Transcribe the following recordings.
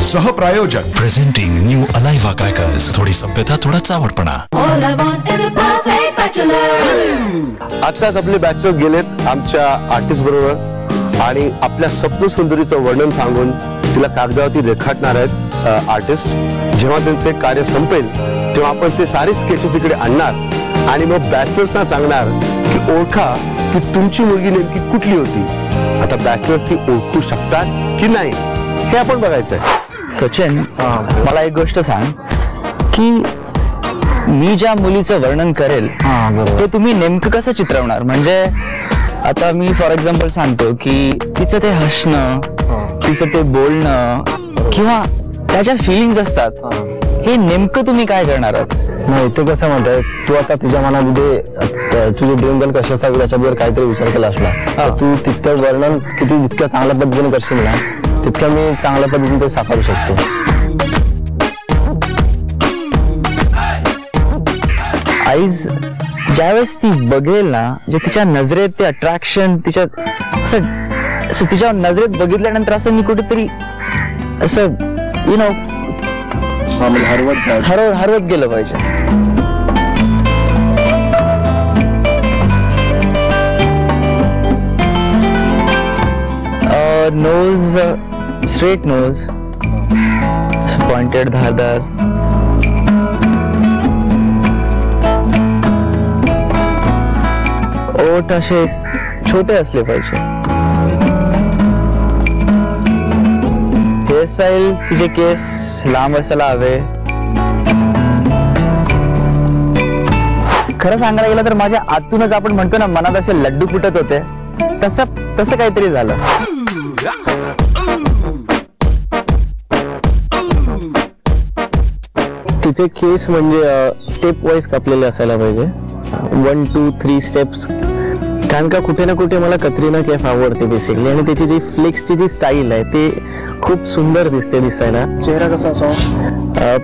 सहप्रायोजक presenting new अलाइवा crackers, थोडी सभ्यता थोडा चावटपणा. आताच आपले बॅचलर गेलेत आमच्या आर्टिस्ट बरोबर आणि आपल्या स्वप्न सुंदरीचं वर्णन सांगून तिला कागदावरती रेखाटणार आहेत आर्टिस्ट. जेव्हा त्यांचे कार्य संपेल तेव्हा आपण ते सारे स्केचेस इकडे आणणार आणि मग बॅचलर्सना सांगणार की ओळखा की तुमची मुलगी नेमकी कुठली होती. आता बॅचलर्स ती ओळखू शकतात की नाही हे आपण बघायचंय. सचिन, मला एक गोष्ट सांग की मी ज्या मुलीचं वर्णन करेल ते तुम्ही नेमकं कसं चित्रवणार. म्हणजे आता मी फॉर एक्झाम्पल सांगतो की तिचं ते हसणं, तिचं ते बोलणं किंवा त्याच्या फिलिंग्स असतात, हे नेमकं तुम्ही काय करणार आहात. नाही ते कसं म्हणतोय तू, आता तुझ्या मनामध्ये तुझे ड्रीम गर्ल कशी असावी त्याच्याबद्दल काहीतरी विचार केला असला तर तू तितकं वर्णन किती जितक्या चांगल्या पद्धतीने करशील ना तितकं मी चांगल्या पद्धतीने ते साकारू शकतो. आईज ज्यावेळेस ती बघेल ना, जे तिच्या नजरेत ते अट्रॅक्शन, तिच्या असं तिच्या नजरेत बघितल्यानंतर असं मी कुठेतरी असं यु नो हरवत गेलं पाहिजे. नोज, स्ट्रेट नोज, पॉइंटेड धारदार, ओठ असे छोटे असले पाहिजे. हेअरस्टाईल तिचे केस लांब असायला हवे. खरं सांगायला गेलं तर माझ्या आतूनच आपण म्हणतो ना मनात असे लड्डू फुटत होते, तसं काहीतरी झालं. तिचे केस म्हणजे स्टेप वाईज कापलेले असायला पाहिजे, 1, 2, 3 स्टेप्स. कारण का कुठे ना कुठे मला कतरीना कैफ आवडते बेसिकली आणि त्याची जी फ्लेक्सची जी स्टाईल आहे ते खूप सुंदर दिसते दिसायला. चेहरा कसा असावा?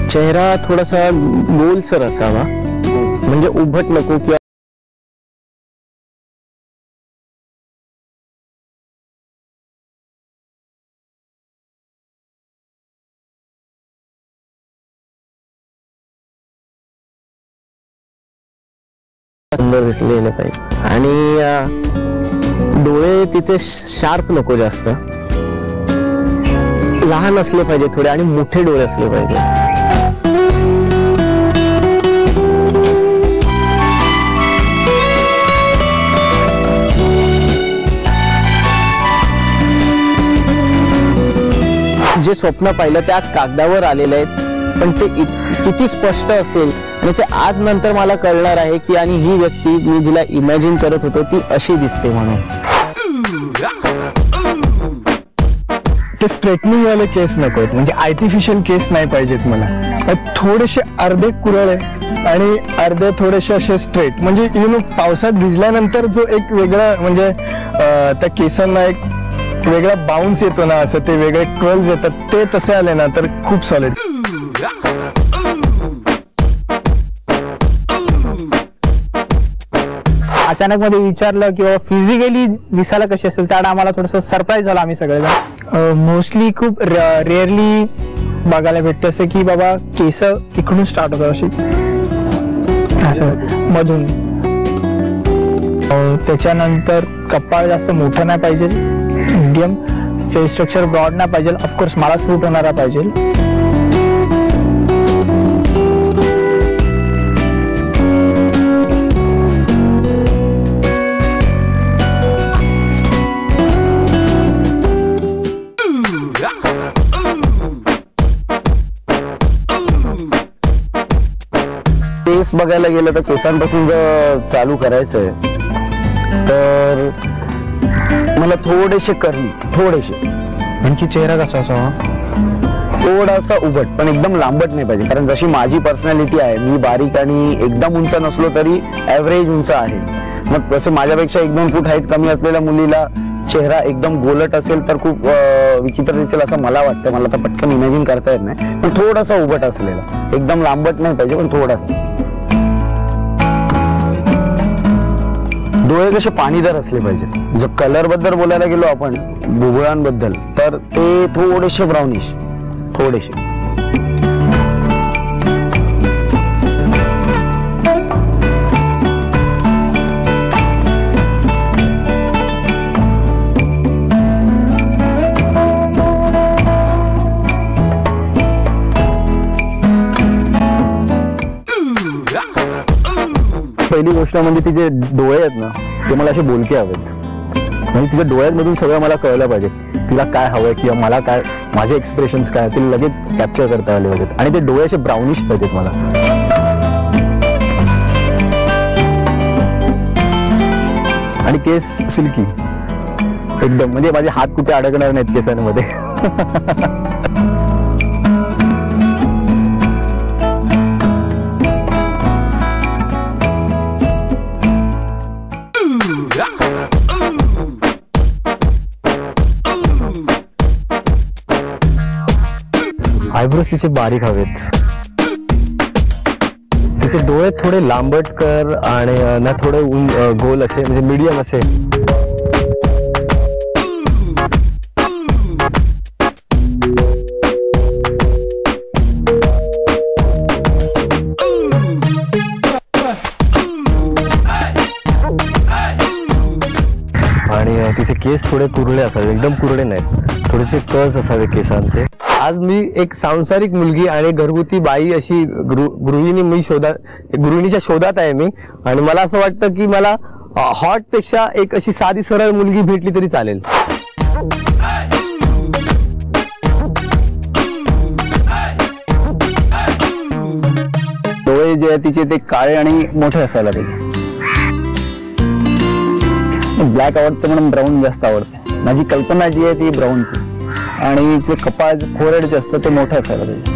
चेहरा थोडासा गोलसर असावा, म्हणजे उभट नको किंवा सुंदर दिसलेले पाहिजे. आणि डोळे तिचे शार्प नको, जास्त लहान असले पाहिजे थोडे आणि मोठे डोळे असले पाहिजे. जे स्वप्न पाहिलं ते आज कागदावर आलेले आहेत, पण ते किती स्पष्ट असतील आणि ते आज नंतर मला कळणार आहे की आणि ही व्यक्ती मी जिला इमॅजिन करत होतो ती अशी दिसते म्हणून. ते स्ट्रेटनिंग वाले केस नको आहेत, म्हणजे आर्टिफिशियल केस नाही पाहिजेत मला. थोडेसे अर्धे कुरळे आणि अर्धे थोडेसे असे स्ट्रेट, म्हणजे पावसात भिजल्यानंतर जो एक वेगळा म्हणजे त्या केसांना एक वेगळा बाउन्स येतो ना, असं ते वेगळे कर्ल्स येतात, ते तसे आले ना तर खूप सॉलिड. अचानक मध्ये विचारलं किंवा फिजिकली दिसायला कशी असेल त्याला आम्हाला थोडंसं सरप्राईज झालं आम्ही सगळेजण. मोस्टली खूप रेअरली बघायला भेटतं असं की बाबा केस इकडून स्टार्ट होतं अशी असं मधून. त्याच्यानंतर कपाळ जास्त मोठं नाही पाहिजे, मीडियम. फेस स्ट्रक्चर ब्रॉड नाही पाहिजे, ऑफकोर्स मला सूट होणारा पाहिजे. केस बघायला गेलं तर केसांपासून जर चालू करायचंय तर मला थोडेसे कर्ली, थोडेसे. आणखी चेहरा कसा असावा? थोडासा उभट, पण एकदम लांबट नाही पाहिजे. कारण जशी माझी पर्सनॅलिटी आहे, मी बारीक आणि एकदम उंच नसलो तरी ॲव्हरेज उंच आहे. मग तसं माझ्यापेक्षा 1-2 फूट हाईट कमी असलेल्या मुलीला चेहरा एकदम गोलट असेल तर खूप विचित्र दिसेल असं मला वाटतं. मला तर पटकन इमॅजिन करता येत नाही, पण थोडासा उभट असलेला, एकदम लांबट नाही पाहिजे पण थोडासा. डोळे कसे पाणीदार असले पाहिजे. जर कलर बद्दल बोलायला गेलो आपण, बुबुळांबद्दल, तर ते थोडेसे ब्राउनिश, थोडेसे. पहिली गोष्ट म्हणजे तिचे डोळे आहेत ना ते मला असे बोलके हवेत. म्हणजे तिच्या डोळ्यांमधून सगळं मला कळलं पाहिजे तिला काय हवंय किंवा मला काय माझे एक्सप्रेशन्स काय तिला लगेच कॅप्चर करता आले पाहिजेत. आणि ते डोळे असे ब्राउनिश पाहिजेत मला. आणि केस सिल्की एकदम, म्हणजे माझे हात कुठे अडकणार नाहीत केसांमध्ये. आयब्रोज तिचे बारीक हवेत. तिचे डोळे थोडे लांबट कर आणि ना थोडे गोल असे, म्हणजे मीडियम असे. आणि तिचे केस थोडे कुरळे असावे, एकदम कुरळे नाहीत, थोडेसे कर्ल्स असावे केसांचे. आज मी एक सांसारिक मुलगी आणि घरगुती बाई अशी गृहिणीच्या शोधात आहे मी. आणि मला असं वाटतं की मला हॉट पेक्षा एक अशी साधी सरळ मुलगी भेटली तरी चालेल. डोळे जे आहे तिचे ते काळे आणि मोठे असायला पाहिजे. ब्लॅक आवडतं म्हणून ब्राऊन जास्त आवडते. माझी कल्पना जी आहे ती ब्राऊनची. आणि जे कपाळ फोरहेड जे असतं ते मोठं असायला पाहिजे.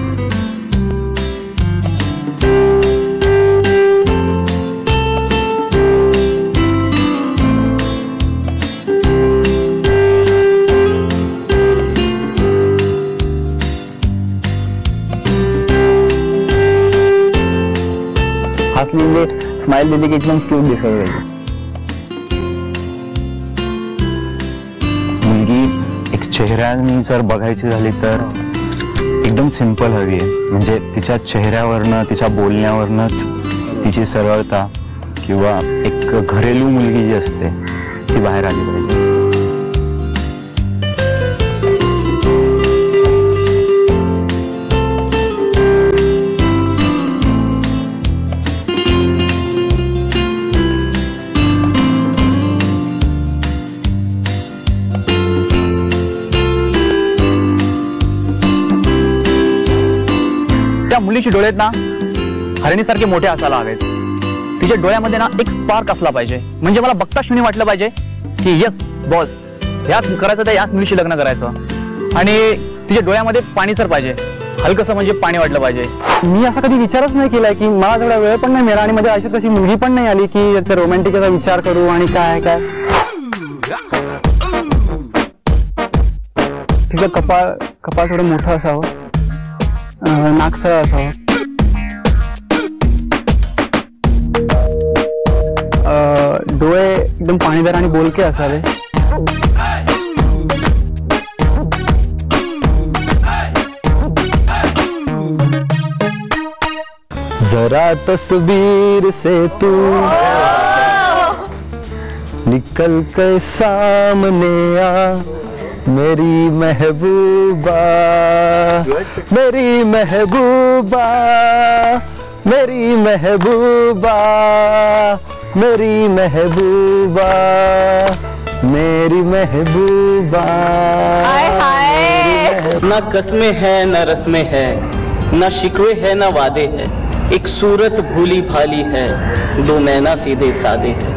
हसली म्हणजे स्माइल दिली की एकदम क्यूट दिसायला पाहिजे. चेहऱ्याने जर बघायची झाली तर एकदम सिंपल हवी आहे. म्हणजे तिच्या चेहऱ्यावरनं तिच्या बोलण्यावरनंच तिची सरळता किंवा एक घरेलू मुलगी जी असते ती बाहेर आली पाहिजे. त्या मुलीचे डोळेत ना हरणीसारखे मोठे असायला हवेत. तिच्या डोळ्यामध्ये ना एक स्पार्क असला पाहिजे. म्हणजे मला बघता क्षणी वाटलं पाहिजे की यस बॉस, याच करायचं तर याच मुलीशी लग्न करायचं. आणि तिच्या डोळ्यामध्ये पाणी सर पाहिजे, हलकसं म्हणजे पाणी वाटलं पाहिजे. मी असा कधी विचारच नाही केलाय की मला तेवढा वेळ पण नाही मिळाला आणि माझ्या आयुष्यात तशी मुलगी पण नाही आली की याचा रोमॅन्टिक असा विचार करू. आणि काय काय तिचं कपाळ थोडं मोठं असावं, नाक सरळ असावं, डोळे एकदम पाणीदार आणि बोलके असावे. जरा तस्वीर से तू निकल के सामने आ, मेरी महबूबा, मेरी महबूबा, मेरी महबूबा, मेरी महबूबा, मेरी महबूबा. ना कस्में है न रस्में है, ना शिकवे है ना वादे है, एक सूरत भूली भाली है, दो नैना सीधे सादे है.